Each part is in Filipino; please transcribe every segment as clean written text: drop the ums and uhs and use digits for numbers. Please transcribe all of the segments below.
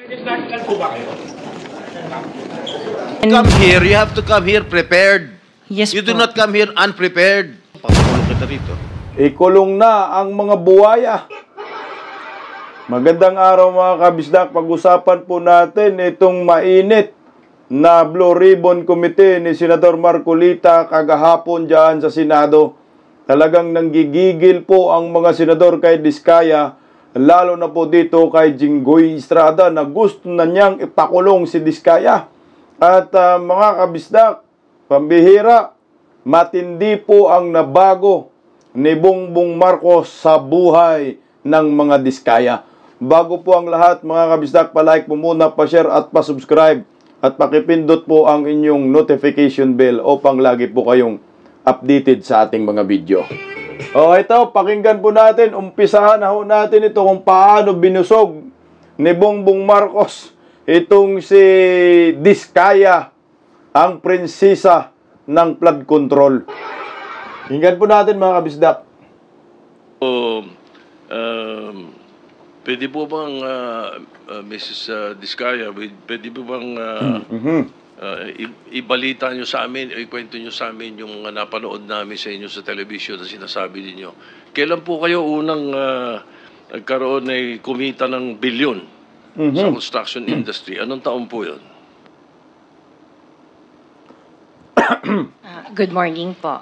National po ba kayo? Come here, you have to come here prepared. Yes You po. do not come here unprepared. Papakulo kita rito. Ikulong na ang mga buwaya. Magandang araw mga kabisdak. Pag-usapan po natin itong mainit na Blue Ribbon Committee ni Senador Marcolita kagahapon dyan sa Senado. Talagang nanggigigil po ang mga senador kay Diskaya, lalo na po dito kay Jinggoy Estrada na gusto na niyang ipakulong si Diskaya. At mga kabisdak, pambihira, matindi po ang nabago ni Bongbong Marcos sa buhay ng mga Diskaya. Bago po ang lahat, mga kabisdak, palike po muna, pa-share at pa-subscribe at pakipindot po ang inyong notification bell upang lagi po kayong updated sa ating mga video. O ito, pakinggan po natin, umpisahan na ho natin ito kung paano binusog ni Bongbong Marcos itong si Diskaya, ang prinsesa ng flood control. Pakinggan po natin mga kabisdak. Pwede po bang, Mrs. Diskaya, pwede po bang ibalita nyo sa amin, ikwento nyo sa amin yung napanood namin sa inyo sa television na sinasabi ninyo. Kailan po kayo unang nagkaroon ay kumita ng bilyon sa construction industry? Anong taon po yun? Good morning po.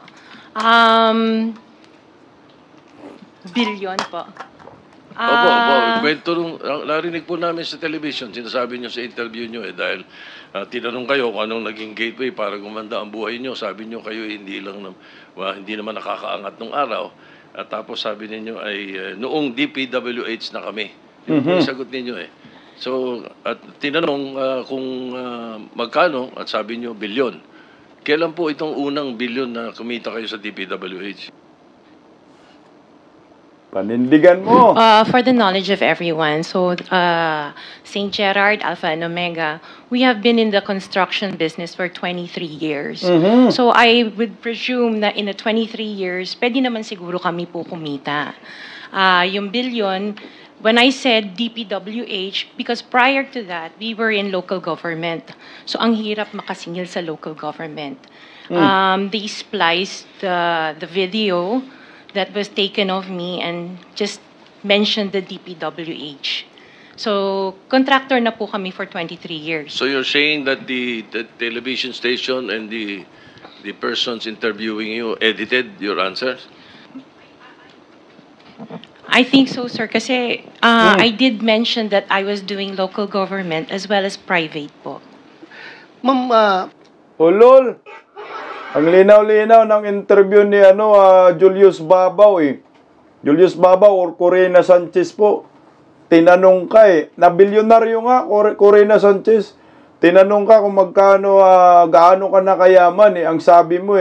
Billion po. Opo. Kwento nung, narinig po namin sa television, sinasabi nyo sa interview nyo dahil tinanong kayo kung anong naging gateway para gumanda ang buhay nyo. Sabi nyo kayo hindi naman nakakaangat nung araw. At tapos sabi ninyo ay noong DPWH na kami. Yun po yung sagot ninyo So, at tinanong kung magkano at sabi nyo bilyon. Kailan po itong unang bilyon na kumita kayo sa DPWH? Panindigan mo. For the knowledge of everyone, so St. Gerard, Alpha and Omega, we have been in the construction business for 23 years. So I would presume na in the 23 years, pwede naman siguro kami po kumita. Yung billion, when I said DPWH, because prior to that, we were in local government. So ang hirap makasingil sa local government. They spliced the video that was taken of me and just mentioned the DPWH. So, contractor na po kami for 23 years. So you're saying that the television station and the persons interviewing you edited your answers? I think so, sir, kasi I did mention that I was doing local government as well as private po. Ma'am, Ulol, ang linaw-linaw ng interview ni Julius Babaw Julius Babaw or Corina Sanchez po. Tinanong ka na bilyonaryo nga, Corina Sanchez. Tinanong ka kung magkano, gaano ka na kayaman Ang sabi mo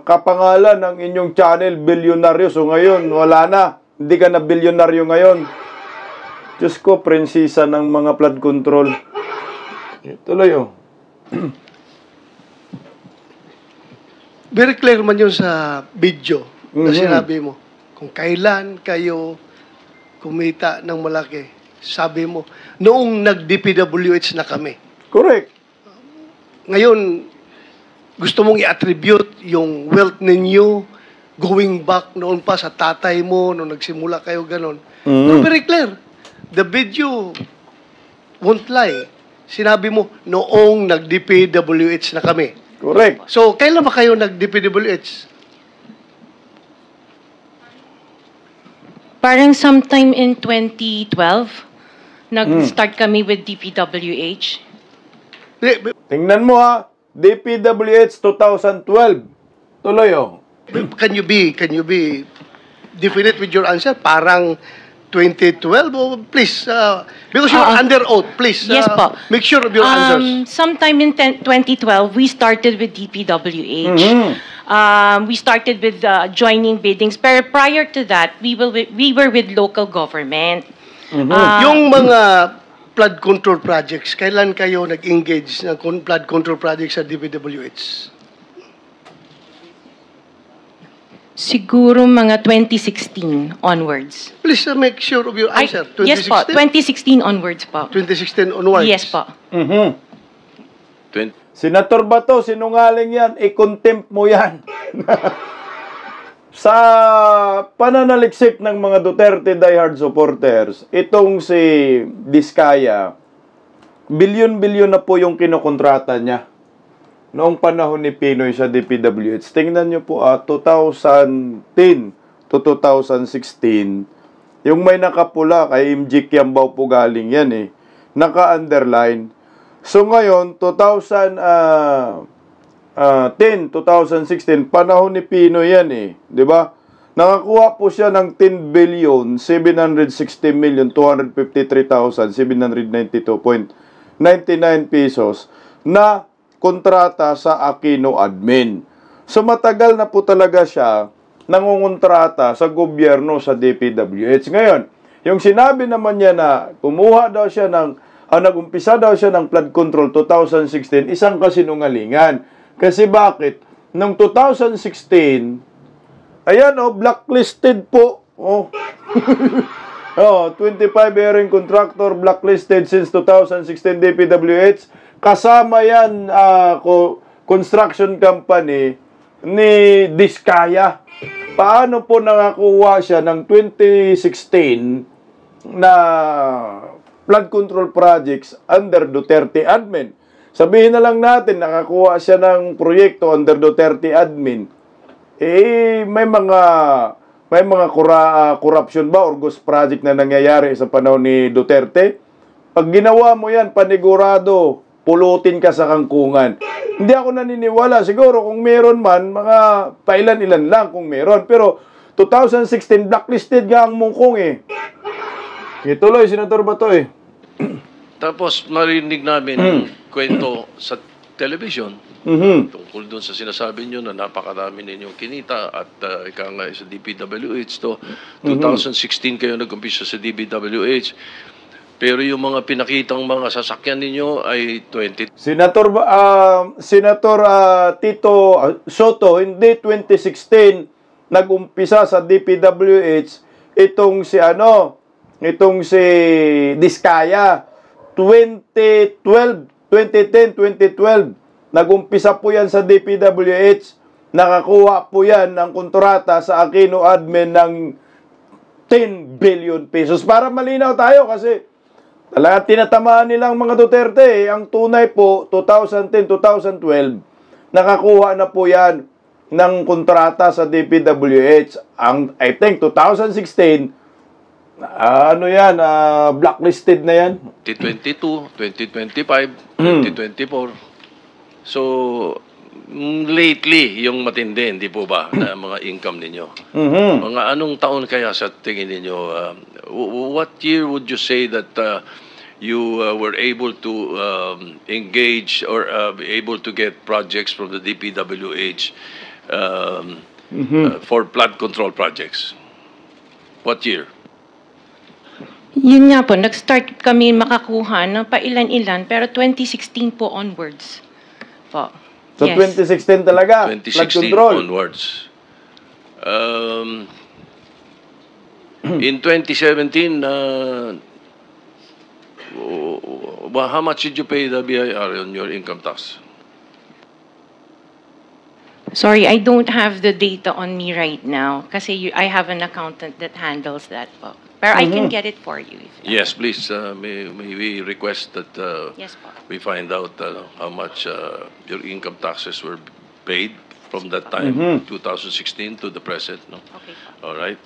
kapangalan ng inyong channel, bilyonaryo. So ngayon, wala na. Hindi ka na bilyonaryo ngayon. Diyos ko, prinsesa ng mga flood control. Tuloy very clear man yun sa video na sinabi mo. Kung kailan kayo kumita ng malaki, sabi mo, noong nag-DPWH na kami. Correct. Ngayon, gusto mong i-attribute yung wealth ninyo going back noon pa sa tatay mo, noong nagsimula kayo ganon. No, very clear. The video won't lie. Sinabi mo, noong nag-DPWH na kami. Correct. So, kailan ba kayo nag-DPWH? Parang sometime in 2012, nag-start kami with DPWH. Tingnan mo DPWH 2012. Tuloy Can you be definite with your answer? Parang 2012, please, because you're under oath, please. Yes po. Make sure of your answers. Sometime in 2012, we started with DPWH. We started with joining biddings. Pero prior to that, we were with local government. Yung mga flood control projects, kailan kayo nag-engage ng flood control projects sa DPWH? Siguro mga 2016 onwards. Please make sure of your answer. Yes po, 2016 onwards po. 2016 onwards. Yes po. Mhm. 20, Senator Bato, sinungaling yan. I-contempt mo yan. Sa pananaliksik ng mga Duterte diehard supporters, itong si Diskaya, bilyon-bilyon na po yung kinokontrata niya noong panahon ni Pinoy sa DPWH. Tingnan nyo po, 2010 to 2016, yung may nakapula kay MG Kiambao po galing yan eh. Naka-underline. So ngayon, 2010, 2016, panahon ni Pinoy yan eh. Di ba? Nakakuha po siya ng 10,760,253,792.99 pesos na kontrata sa Aquino Admin. So matagal na po talaga siya nangungontrata sa gobyerno sa DPWH. Ngayon, yung sinabi naman niya na kumuha daw siya ng, nag-umpisa daw siya ng flood control 2016, isang kasinungalingan. Kasi bakit? Noong 2016, ayan blacklisted po. 25 airing contractor blacklisted since 2016 DPWH. Kasama yan construction company ni Diskaya. Paano po nakakuha siya ng 2016 na flood control projects under Duterte admin? Sabihin na lang natin, nakakuha siya ng proyekto under Duterte admin. May mga corruption ba or ghost project na nangyayari sa panahon ni Duterte? Pag ginawa mo yan, panigurado, pulutin ka sa kangkungan. Hindi ako naniniwala. Siguro kung meron man, mga pailan-ilan lang kung meron. Pero 2016, blacklisted nga ang mungkong eh. Ituloy, Senator Bato eh. tapos marinig namin yung kwento sa television tungkol doon sa sinasabi nyo na napakarami ninyong kinita at ika nga sa DPWH to 2016 kayo nag-umpisa sa DPWH. Pero yung mga pinakitang mga sasakyan ninyo ay 20. Senator Tito Soto, hindi 2016 nag-umpisa sa DPWH itong si Diskaya. 2010, 2012 nag-umpisa po yan sa DPWH. Nakakuha po yan ng kontrata sa Aquino Admin ng 10 billion pesos. Para malinaw tayo kasi talaga tinatamaan nilang mga Duterte. Ang tunay po, 2010-2012, nakakuha na po yan ng kontrata sa DPWH. I think 2016, blacklisted na yan. 2022, 2025, 2024. So, lately, yung matindi, hindi po ba, na mga income ninyo? Mga anong taon kaya sa tingin ninyo? What year would you say that you were able to engage or be able to get projects from the DPWH for flood control projects? What year? Yun nga po, nag-start kami makakuha ng pailan-ilan, pero 2016 po onwards po. So, Yes. 2016 talaga, flood 2016 control. onwards. In 2017, how much did you pay the BIR on your income tax? Sorry, I don't have the data on me right now kasi I have an accountant that handles that po. Pero I can get it for you. Yes, please. May we request that Yes po. we find out how much your income taxes were paid from that time, 2016 to the present. No? Okay po. All right.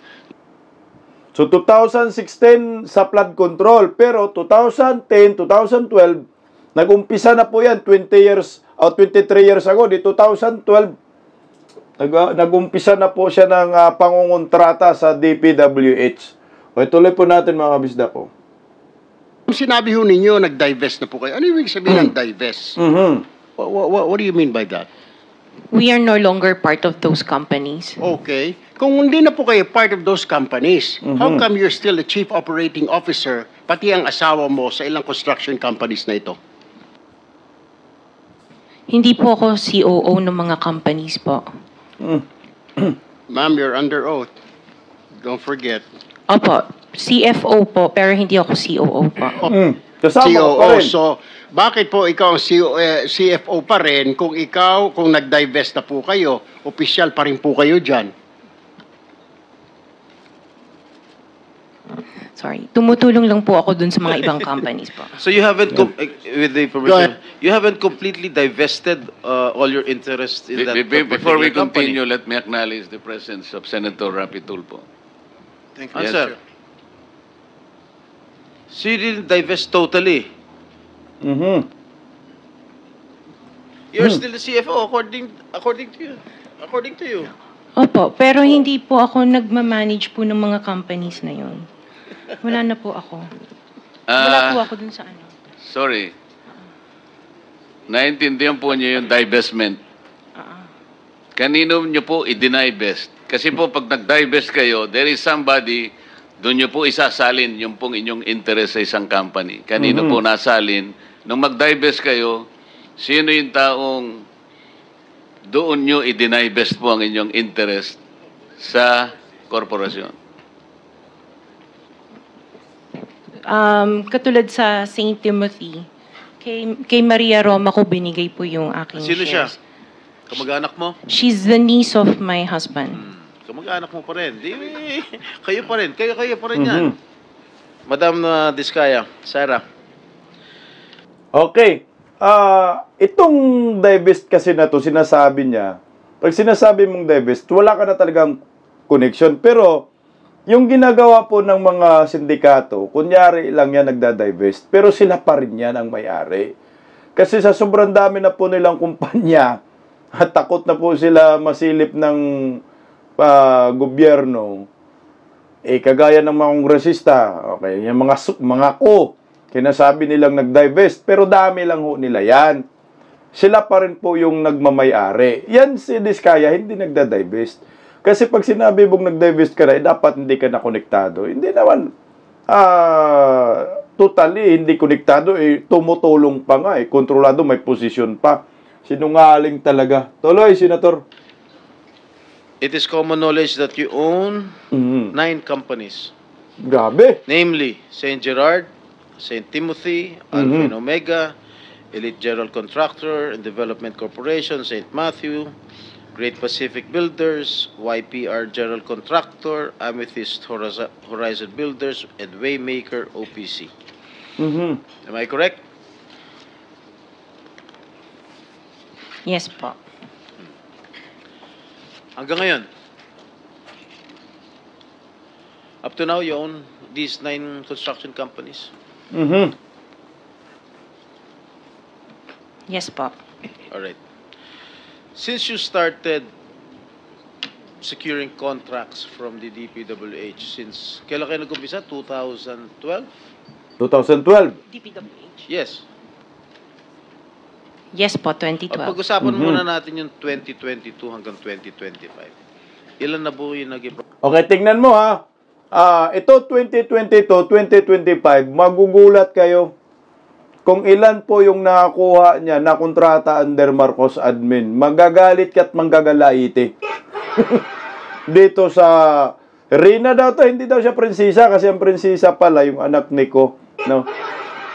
So, 2016 sa flood control. Pero 2010, 2012, nag-umpisa na po yan 23 years ago. Di 2012, nag-umpisa na po siya ng pangungontrata sa DPWH. O, ituloy po natin mga kabisda po. Kung sinabi ho ninyo, nag-divest na po kayo. Ano ibig sabihin ng divest? What do you mean by that? We are no longer part of those companies. Okay. Kung hindi na po kayo part of those companies, how come you're still a chief operating officer, pati ang asawa mo sa ilang construction companies na ito? Hindi po ako COO ng mga companies po. Ma'am, you're under oath. Don't forget. Opo, CFO po, pero hindi ako COO po. Kasama ka pa COO. rin. So, bakit po ikaw ang CFO pa rin kung nag-divest na po kayo, opisyal pa rin po kayo dyan? Sorry, tumutulong lang po ako dun sa mga ibang companies po. So you haven't, with the Go permission, ahead. you haven't completely divested all your interest in that Before we particular company. continue, let me acknowledge the presence of Senator Rapi Tulfo. Thank Answer. So you didn't divest totally. You're still the CFO according to you. According to you. Opo, pero hindi po ako nagmamanage po ng mga companies na yun. Wala na po ako. Wala po ako dun sa ano. Sorry. Naintindihan po niyo yung divestment. Kanino niyo po i-divest? Kasi po pag nag-divest kayo, there is somebody, doon niyo po isasalin yung pong inyong interest sa isang company. Kanino po nasalin? Nung mag-divest kayo, sino yung taong doon niyo i-divest po ang inyong interest sa korporasyon? Katulad sa St. Timothy, kay Maria Roma ko binigay po yung aking Sino siya? shares. Kamag-anak mo? She's the niece of my husband. Kamag-anak mo pa rin. Kayo pa rin. Kayo pa rin yan. Madam Diskaya, Sarah. Okay. Itong divest kasi na to, sinasabi niya, pag sinasabi mong divest, wala ka na talagang connection. Pero, yung ginagawa po ng mga sindikato, kunyari lang yan nagda-divest, pero sila pa rin yan ang may-ari. Kasi sa sobrang dami na po nilang kumpanya, takot na po sila masilip ng gobyerno. Kagaya ng mga kongresista, okay, yung mga kinasabi nilang nag-divest, pero dami lang ho nila yan. Sila pa rin po yung nagmamay-ari. Yan si Diskaya, hindi nagda-divest. Kasi pag sinabi mong nag-divest ka na, dapat hindi ka na konektado. Hindi naman, totally hindi konektado, tumutulong pa nga, kontrolado, may posisyon pa. Sinungaling talaga. Tuloy, Senator. It is common knowledge that you own 9 companies. Grabe. Namely, St. Gerard, St. Timothy, Alpha and Omega, Elite General Contractor and Development Corporation, St. Matthew, Great Pacific Builders, YPR General Contractor, Amethyst Horizon Builders, and Waymaker OPC. Am I correct? Yes po. Hanggang ngayon, up to now, you own these 9 construction companies? Yes po. All right. Since you started securing contracts from the DPWH, since kailan kayo nag-umpisa? 2012? 2012. DPWH. Yes. Yes po, 2012. Pag-usapan muna natin yung 2022 hanggang 2025. Ilan na po yung naging... Okay, tingnan mo ha. Ito 2022, 2025, magugulat kayo kung ilan po yung nakakuha niya na kontrata under Marcos admin. Magagalit ka at manggagalaiti. Dito sa Rina daw to, hindi daw siya prinsesa kasi ang prinsesa pala yung anak ni ko. No?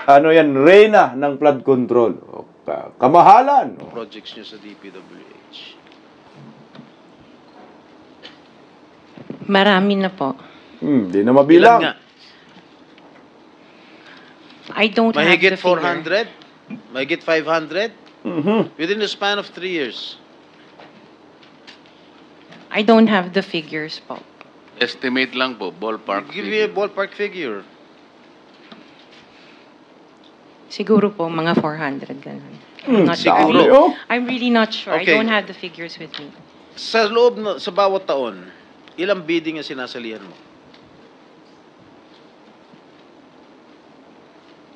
Ano yan? Reyna ng flood control. Kamahalan. projects nyo sa DPWH. Marami na po. Hindi na Ilan mabilang. nga? I don't have Mahigit the figure. 400? Mahigit 500? Within the span of 3 years. I don't have the figures po. Estimate lang po, ballpark. Give me a ballpark figure. Siguro po, mga 400, ganun. I'm not sure. siguro. Oh. I'm really not sure. Okay. I don't have the figures with me. Sa loob, sa bawat taon, ilang bidding ang sinasalihan mo?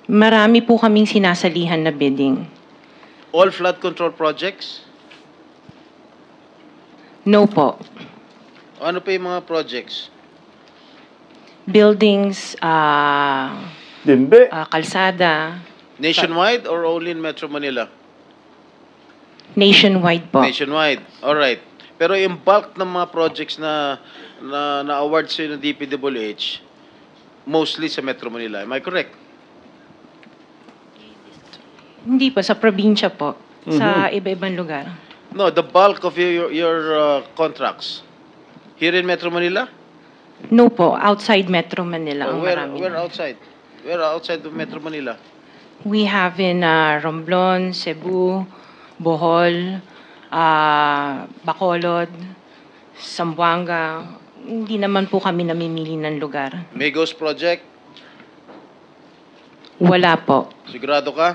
Marami po kaming sinasalihan na bidding. All flood control projects? No po. Ano pa yung mga projects? Buildings, Hindi. kalsada, Nationwide or only in Metro Manila? nationwide po. Nationwide. All right. Pero yung bulk ng mga projects na award sa ng DPWH, mostly sa Metro Manila. Am I correct? Hindi po, sa probinsya po. Sa iba-ibang lugar. No, the bulk of your contracts here in Metro Manila? No po, outside Metro Manila ang marami. Where outside? Where outside of Metro Manila? We have in Romblon, Cebu, Bohol, Bacolod, Zamboanga. Hindi naman po kami namimili ng lugar. Migos Project? Wala po. Sigurado ka?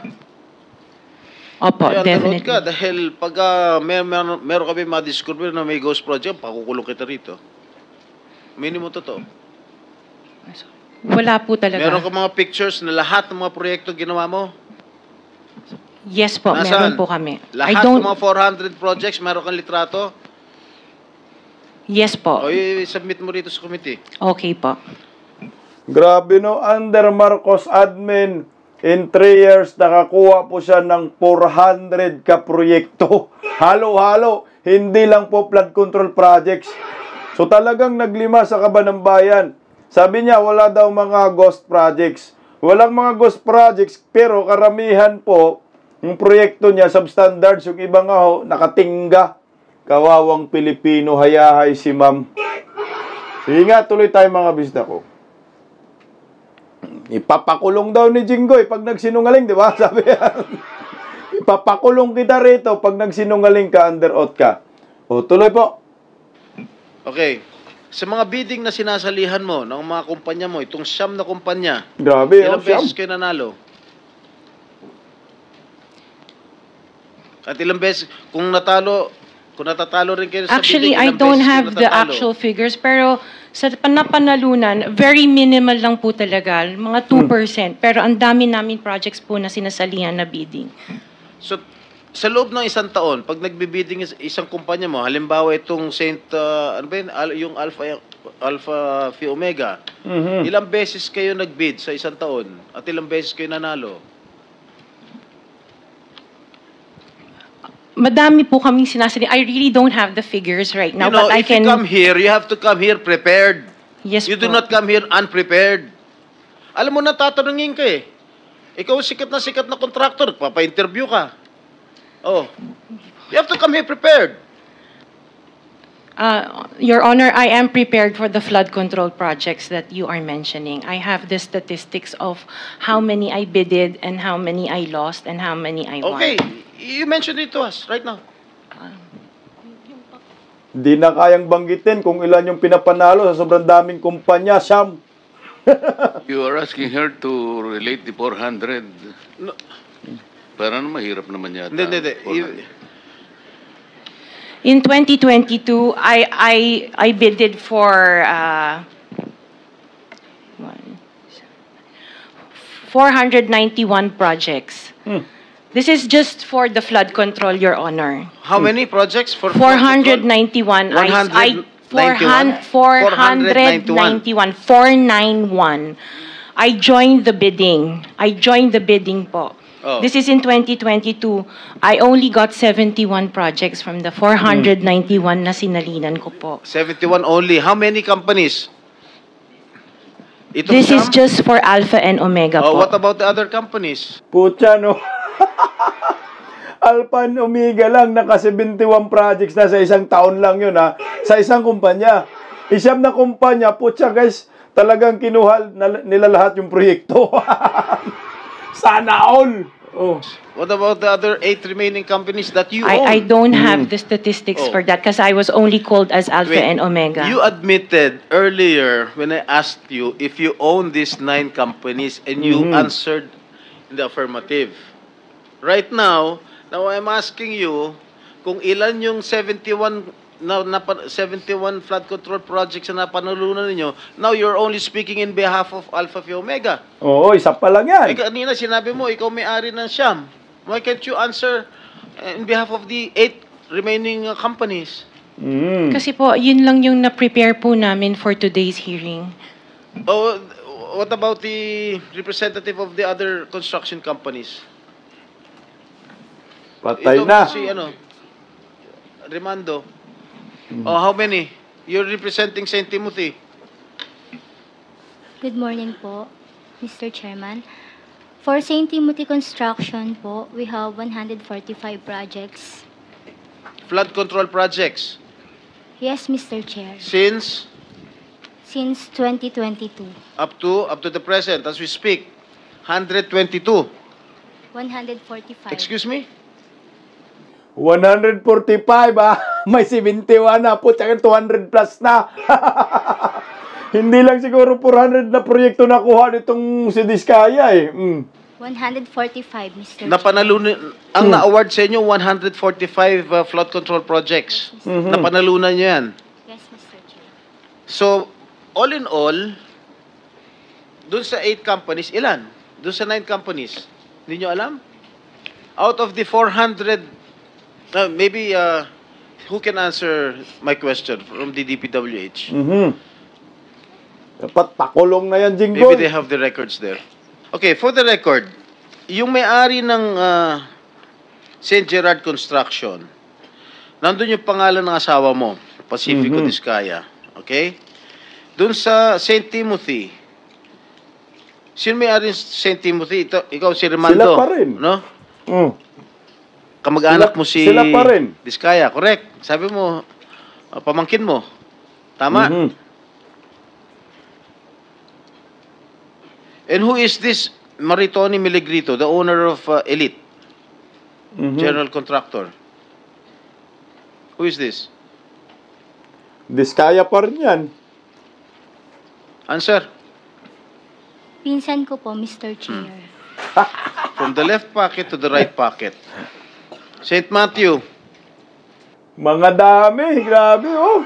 Opo, Kaya definitely. ka dahil pag meron kami ma-discover na may ghost project, pakukulong kita rito. Minimum totoo. Wala po talaga. Meron ka mga pictures na lahat ng mga proyekto ginawa mo? Yes po, Nasaan? meron po kami. Lahat ng mga 400 projects, meron kang litrato? Yes po. O i-submit mo rito sa committee. Okay po. Grabe no, under Marcos admin, in 3 years, nakakuha po siya ng 400 ka proyekto. Halo-halo, hindi lang po flood control projects. So talagang naglima sa Kaban ng Bayan. Sabi niya, wala daw mga ghost projects. Walang mga ghost projects, pero karamihan po, yung proyekto niya, substandards, yung iba nga ho, nakatingga. Kawawang Pilipino, hayahay si ma'am. Sige nga, tuloy tayo mga bisda ko. Ipapakulong daw ni Jinggoy pag nagsinungaling, di ba? Sabi yan. Ipapakulong kita rito pag nagsinungaling ka, under oath ka. O, tuloy po. Okay. Sa mga bidding na sinasalihan mo ng mga kumpanya mo, itong siyam na kumpanya, Grabe, ilang siyam. beses kayo nanalo? At ilang beses, kung natatalo rin kayo sa Actually, bidding, I ilang don't beses kayo have the natatalo? actual figures, pero sa napanalunan, very minimal lang po talaga, mga 2%. Pero ang dami namin projects po na sinasalihan na bidding. So, sa loob ng isang taon, pag nagbibidding isang kumpanya mo, halimbawa itong ano ba yun? Yung Alpha Phi Omega, ilang beses kayo nagbid sa isang taon at ilang beses kayo nanalo? Madami po kaming sinasali. I really don't have the figures right now, You know, but I if can... you come here, you have to come here prepared. Yes You do po. not come here unprepared. Alam mo na, tatanungin ka eh. Ikaw sikat na contractor, papa-interview ka. Oh. You have to come here prepared. Your Honor, I am prepared for the flood control projects that you are mentioning. I have the statistics of how many I bidded and how many I lost and how many I won. Okay. You mentioned it to us right now. Di na kayang banggitin kung ilan yung pinapanalo sa sobrang daming kumpanya, Siyam. You are asking her to relate the 400. No. Parang mahirap naman yata. Hindi. 400. In 2022, I bidded for 491 projects. This is just for the flood control, Your Honor. How many projects for 491. 491. I joined the bidding. Po. Oh. This is in 2022. I only got 71 projects from the 491 na sinalinan ko po. 71 only. How many companies? Itong This is siyam? just for Alpha and Omega Oh, po. what about the other companies? Putya, no? Alpha and Omega lang, naka-71 projects na sa isang taon lang yun, ha? Sa isang kumpanya. Isang na kumpanya, putya, guys, talagang kinuha nila lahat yung proyekto. Sana all! Oh. What about the other 8 remaining companies that you own? I don't have the statistics Oh. for that because I was only called as Alpha Wait, and Omega. You admitted earlier when I asked you if you own these 9 companies and you answered in the affirmative. Right now I'm asking you kung ilan yung 71 flood control projects na napanalunan ninyo. Now you're only speaking in behalf of Alpha Phi Omega. Oo, isa pa lang yan. Kanina sinabi mo ikaw may-ari ng Siyam. Why can't you answer in behalf of the 8 remaining companies? Kasi po, yun lang yung na-prepare po namin for today's hearing. Oh, what about the representative of the other construction companies? Patay Ito na. si Remando. Oh, how many? You're representing St. Timothy. Good morning po, Mr. Chairman. For St. Timothy Construction po, we have 145 projects. Flood control projects. Yes, Mr. Chair. Since Since 2022, up to the present, as we speak, 122. 145. Excuse me? 145 may 71 na po, tsaka 200 plus na. Hindi lang siguro 400 na proyekto nakuha nitong si Diskaya eh. 145, Mr. Napanalunan, ang na-award sa inyo, 145 flood control projects. Napanalunan nyo yan. Yes, Mr. Chair. So, all in all, dun sa 8 companies, ilan? Dun sa 9 companies, hindi nyo alam? Out of the 400, maybe, who can answer my question from the DPWH? Dapat pakulong na yan, Maybe Jinggoy. they have the records there. Okay, for the record, yung may-ari ng St. Gerard Construction, nandun yung pangalan ng asawa mo, Pacifico Diskaya. Okay? Dun sa St. Timothy, sino may-ari ng St. Timothy? Ikaw si Remando. Sila pa rin. No? Sila- Kamag-anak mo si sila pa rin. Diskaya, correct? Sabi mo, pamangkin mo. Tama? And who is this Maritoni Miligrito, the owner of Elite, general contractor? Who is this? Diskaya pa rin yan. Answer. Pinsan ko po, Mr. Chair. From the left pocket to the right pocket. St. Matthew. Mga dami, grabe oh.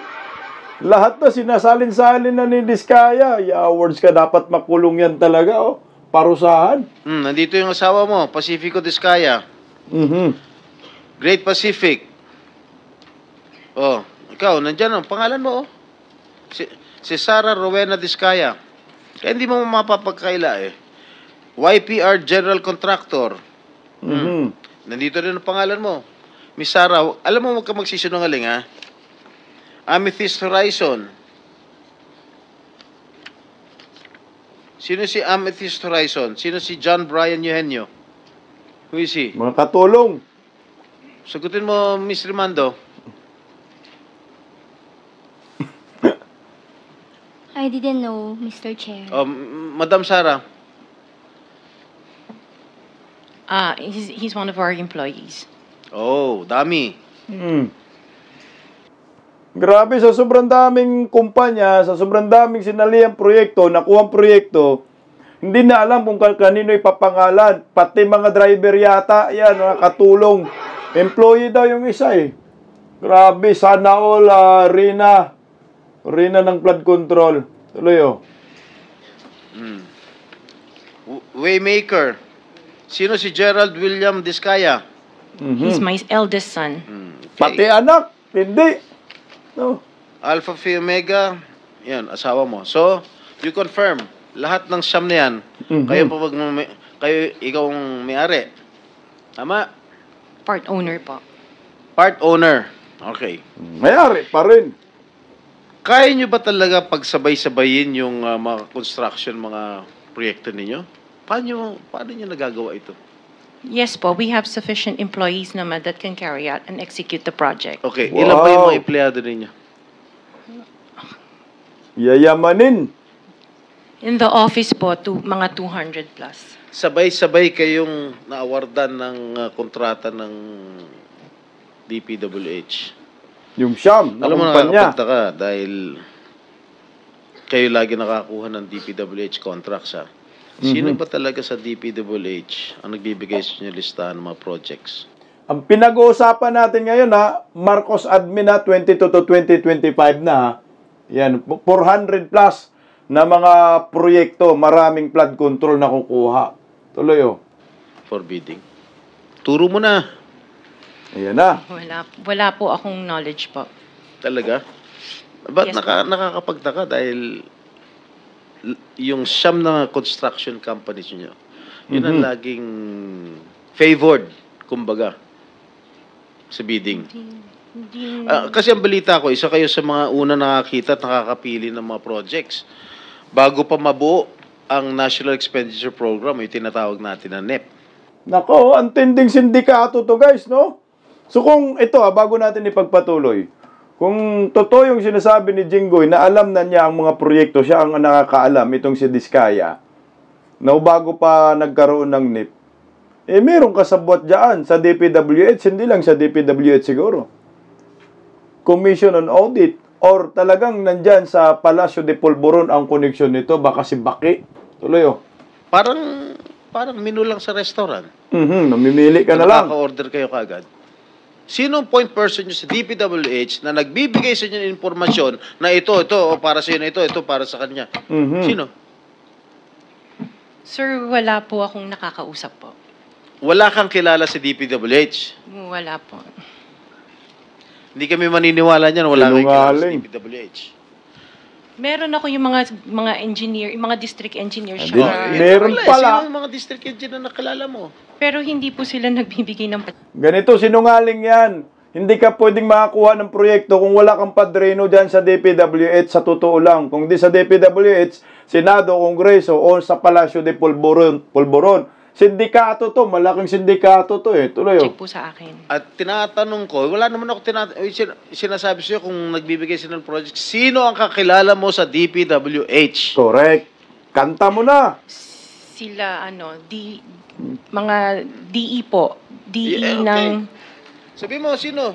Lahat na sinasalin-salin na ni Diskaya. I-awards ka, dapat makulong yan talaga oh. Parusahan. Nandito yung asawa mo, Pacifico Diskaya. Great Pacific. Oh, ikaw, nandyan ang pangalan mo oh. Si Sarah Rowena Diskaya. Kaya hindi mo mapapagkaila eh. YPR General Contractor. Nandito rin ang pangalan mo. Miss Sarah, alam mo huwag ka magsisinungaling ha? Amethyst Horizon. Sino si Amethyst Horizon? Sino si John Brian Eugenio? Who is he? Mga katulong. Sagutin mo, Miss Rimando. I didn't know, Mr. Chair. Madam Sarah. He's one of our employees. Oh, dami. Grabe, sa sobrang daming kumpanya, sa sobrang daming sinaliang proyekto, nakuhang proyekto, hindi na alam kung kanino ipapangalan. Pati mga driver yata, yan, mga katulong. Employee daw yung isa eh. Grabe, sana all, Rina ng flood control. Tuloy oh. Waymaker. Sino si Gerald William Diskaya? He's my eldest son. Pati anak, hindi. No. Alpha Phi Omega, yan, asawa mo. So, you confirm, lahat ng siyam na yan, kayo ikaw ang may-ari. Tama? Part owner po. Part owner. Okay. Mayari pa rin. Kaya nyo ba talaga pagsabay-sabayin yung mga construction, mga proyekto ninyo? Paano nyo nagagawa ito? Yes po, we have sufficient employees naman that can carry out and execute the project. Okay, Wow. ilan ba yung mga empleyado ninyo? Yayamanin. In the office po, mga 200 plus. Sabay-sabay kayong naawardan ng kontrata ng DPWH. Yung siyam na Alam mo, kumpanya. nakakapagtaka dahil kayo lagi nakakuha ng DPWH contracts ha. Sino ba talaga sa DPWH ang nagbibigay sa inyo listahan ng mga projects? Ang pinag-uusapan natin ngayon ha, Marcos Admin na 22 to 2025 na ha. Yan, 400 plus na mga proyekto, maraming flood control na kukuha. Tuloy oh. For bidding. Turo mo na. Ayan na. Wala po akong knowledge po. Talaga? Ba't Yes, nakakapagtaka dahil yung siyam na construction companies nyo, yun ang laging favored, kumbaga, sa bidding. Hindi, Kasi ang balita ko, isa kayo sa mga una nakakita at nakakapili ng mga projects. Bago pa mabuo ang National Expenditure Program, yung tinatawag natin na NEP. Nako, ang tinding sindikato to guys, no? So kung ito, bago natin ipagpatuloy, kung totoo yung sinasabi ni Jinggoy na alam na niya ang mga proyekto, siya ang nakakaalam, itong si Diskaya, na bago pa nagkaroon ng NEP, meron kasabwat dyan sa DPWH, hindi lang sa DPWH siguro. Commission on Audit, or talagang nandyan sa Palacio de Polvoron ang koneksyon nito, baka si Baki. Tuloy, oh. Parang menu lang sa restaurant. Namimili ka na lang. Nakaka-order kayo kagad. Sino ang point person nyo sa DPWH na nagbibigay sa inyo ng informasyon na ito, o para sa inyo, ito, para sa kanya? Sino? Sir, wala po akong nakakausap po. Wala kang kilala sa DPWH. Wala po. Hindi kami maniniwala niyan, wala kang kilala sa Sinungaling. DPWH. Meron ako yung mga engineer, yung mga district engineer Hindi. siya. Meron Wala, pala. Sino ang mga district engineer na nakilala mo? Pero hindi po sila nagbibigay ng Ganito, sinungaling yan. Hindi ka pwedeng makakuha ng proyekto kung wala kang padrino dyan sa DPWH, sa totoo lang. Kung di sa DPWH, Senado, Kongreso, o sa Palacio de Polvoron. Sindikato to, malaking sindikato to eh. Tuloy, oh. check po sa akin. At tinatanong ko, wala naman ako sinasabi sa'yo kung nagbibigay sila ng project, sino ang kakilala mo sa DPWH? Correct. Kanta mo na. Sila, mga DE po. DE Yeah, okay. ng, Sabi mo, sino?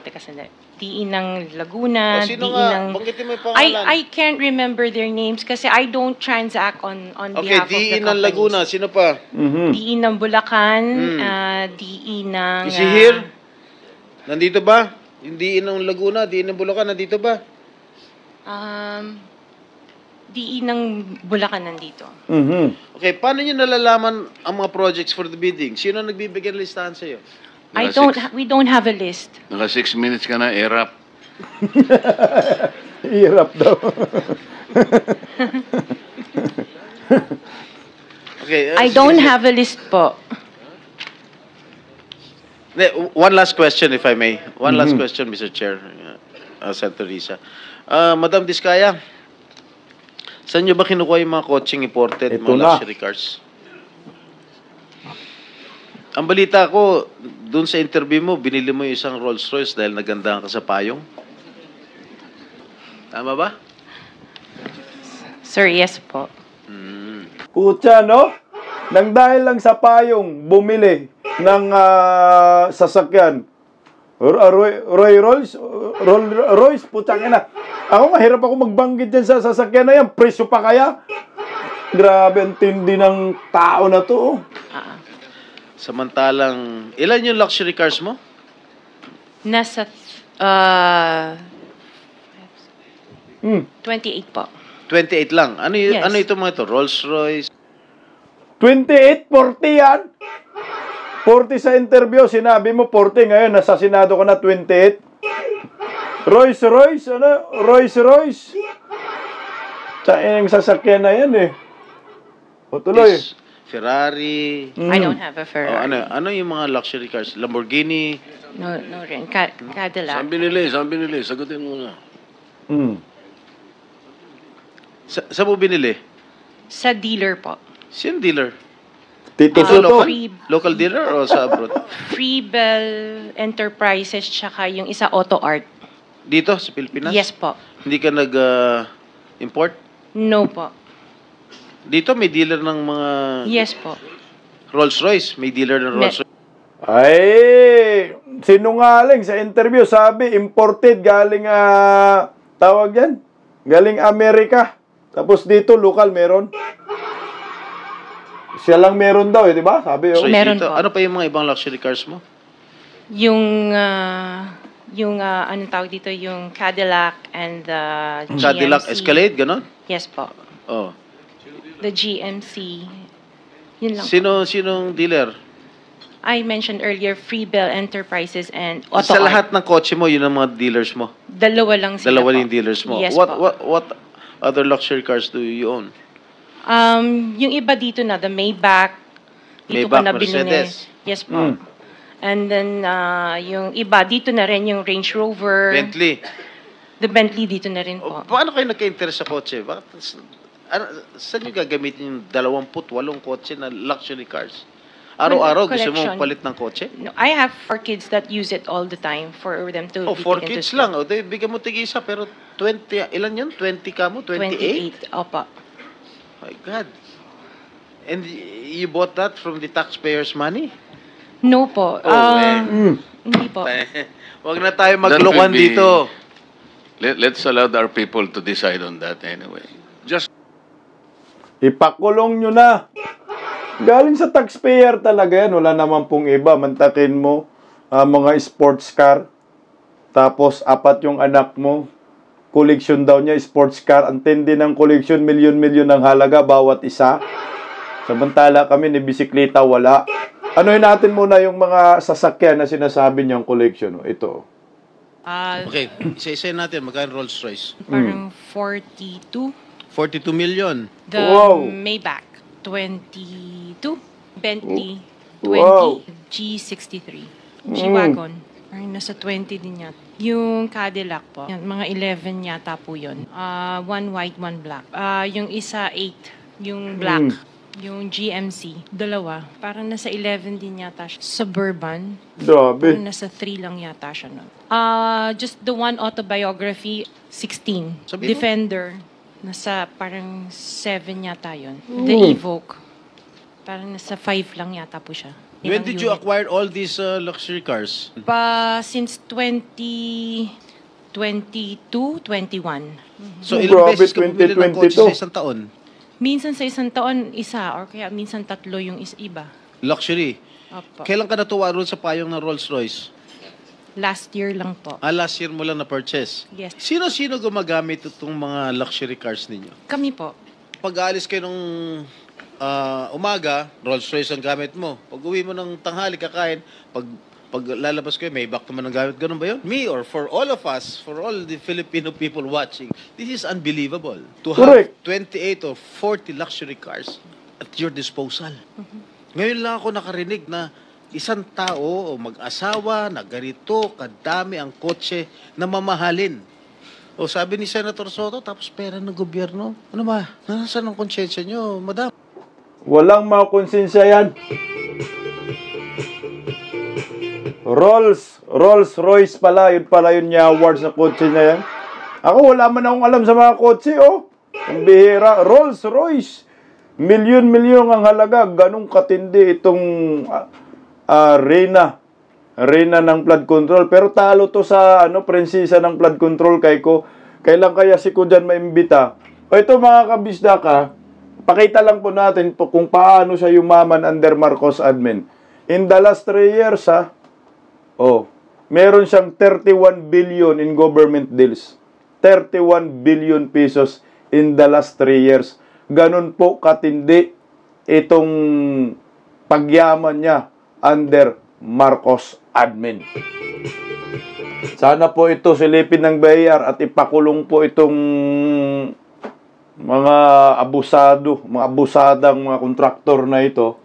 teka sandali. DE ng Laguna, O, sino DE nga? ng... Banggitin mo yung pangalan. I can't remember their names kasi I don't transact on Okay, behalf of the DE ng companies. Laguna, sino pa? DE ng Bulacan, DE ng... Is he here? Nandito ba? Yung DE ng Laguna, DE ng Bulacan, nandito ba? DE ng Bulacan nandito. Okay, paano nyo nalalaman ang mga projects for the bidding? Sino ang nagbibigay ng listahan sa'yo? We don't have a list. Naka 6 minutes ka na, erap. Hirap daw. Okay, I don't have a list po. One last question, if I may. One last question, Mr. Chair, Senator Risa. Madam Diskaya, saan nyo ba kinukuha yung mga coaching imported, Ito mga na. luxury cars? Ang balita ko, dun sa interview mo, binili mo yung isang Rolls Royce dahil nagandahan ka sa payong. Tama ba? Sir, yes po. Kutya, no? Nang dahil lang sa payong, bumili ng sasakyan. Royce, putang ina. Ako, mahirap ako magbanggit dyan sa sasakyan na yan. Presyo pa kaya? Grabe, ang tindi ng tao na to. Samantalang, ilan yung luxury cars mo? Nasa 28 po. 28 lang. Ano, Yes. ano ito mga ito? Rolls Royce? 28, 40 yan. 40 sa interview, sinabi mo 40, ngayon nasa Senado ka na 28. Rolls-Royce, Rolls-Royce. Sa inyong sasakyan na yan eh. O tuloy. Ferrari? I don't have a O, Ferrari. ano yung mga luxury cars? Lamborghini? No rin. Cadillac. Saan binili? Sagutin mo na. Saan mo binili? Sa dealer po. Sino dealer? Tito Ito, Soto. local dealer o sa abroad? Freebell Enterprises tsaka yung isa Auto Art. Dito, sa Pilipinas? Yes po. Hindi ka nag-import? No po. Dito, may dealer ng mga Yes po. Rolls Royce. May dealer ng Rolls Royce. Ay, sinungaling sa interview. Sabi, imported galing, tawag yan? Galing Amerika. Tapos dito, local meron. Siya lang meron daw, di ba? Sabi, oh. So, Meron dito, po. ano pa yung mga ibang luxury cars mo? Yung anong tawag dito, yung Cadillac and the GMC. Cadillac Escalade, ganon? Yes po. Oh. The GMC. Yun lang po. Sinong dealer? I mentioned earlier, Freebell Enterprises and Auto Sa Art. lahat ng kotse mo, yun ang mga dealers mo. Dalawa lang sila Dalawa po. yung dealers mo. Yes what, po. what other luxury cars do you own? Yung iba dito na, the Maybach. Dito ko Maybach, na binili. Mercedes. Yes po. And then, yung iba, dito na rin yung Range Rover. Bentley. The Bentley dito na rin O, po. paano kayo nagka-interest sa kotse? Saan nyo gagamitin yung 28 kotse na luxury cars? Araw-araw gusto mo Collection. palit ng kotse? No, I have 4 kids that use it all the time for them to Oh, be 4 taken to kids school. lang. O, di, bigyan mo tig-isa, pero 20, ilan yun? 20 ka mo? 28? 28, opo. My God. And you bought that from the taxpayers' money? No po. Hindi po. Huwag na tayo That will maglokohan be- dito. Let's allow our people to decide on that anyway. Just Ipakulong nyo na. Galing sa taxpayer talaga yan. Wala naman pong iba. Mantakin mo mga sports car. Tapos 4 yung anak mo. Collection daw niya, sports car. Ang tindi ng collection, milyon-milyon ng halaga bawat isa. Samantala kami ni bisikleta wala. Anuhin natin muna yung mga sasakyan na sinasabi niyang collection. Ito. Okay, isa-isa natin. Magkano Rolls Royce? Parang 42. 42 million. The Wow. Maybach, 22. Bentley, 20. Wow. G63. G-Wagon, parang nasa 20 din yata. Yung Cadillac po, yan, mga 11 yata po yun. 1 white, 1 black. Yung isa, 8. Yung black. Yung GMC, 2. Parang nasa 11 din yata siya. Suburban, parang Grabe. nasa 3 lang yata siya nun. Just the one autobiography, 16. Sabihin mo? Defender, nasa parang 7 yata yun. The Evoque, parang nasa 5 lang yata po siya. When Ilang did you unit. acquire all these luxury cars? Since 2022, 21. So, Oh, ilang grabe, beses ka bumili ng kotse 2022. sa isang taon? Minsan sa isang taon, isa, or kaya minsan 3 yung iba. Luxury. Opo. Kailan ka natuwa roon sa payong ng Rolls Royce? Last year lang po. Last year mo lang na-purchase. Yes. Sino-sino gumagamit itong mga luxury cars ninyo? Kami po. Pag aalis kayo nung umaga, Rolls Royce ang gamit mo. Pag uwi mo ng tanghali, kakain, pag lalabas kayo, may back naman ang gamit. Ganun ba yun? Me or for all of us, for all the Filipino people watching, this is unbelievable. To Correct. have 28 or 40 luxury cars at your disposal. Ngayon lang ako nakarinig na isang tao o mag-asawa na ganito, kadami ang kotse na mamahalin. O sabi ni Senator Soto, tapos pera ng gobyerno. Ano ba? Nasaan ang konsyensya nyo, madam? Walang makonsensya yan. Rolls Royce pala. Yun pala yun niya award sa kotse na yan. Ako wala man akong alam sa mga kotse, oh. Ang bihira. Rolls Royce. Milyon-milyon ang halaga. Ganong katindi itong Reyna ng flood control. Pero talo to sa prinsesa ng flood control kay ko. Kailan kaya si ko dyan maimbita? O ito mga kabisdaka, pakita lang po natin po kung paano siya yumaman under Marcos admin. In the last 3 years, meron siyang 31 billion in government deals. 31 billion pesos in the last 3 years. Ganun po katindi itong pagyaman niya under Marcos admin. Sana po ito silipin ng BIR at ipakulong po itong mga abusadang mga kontraktor na ito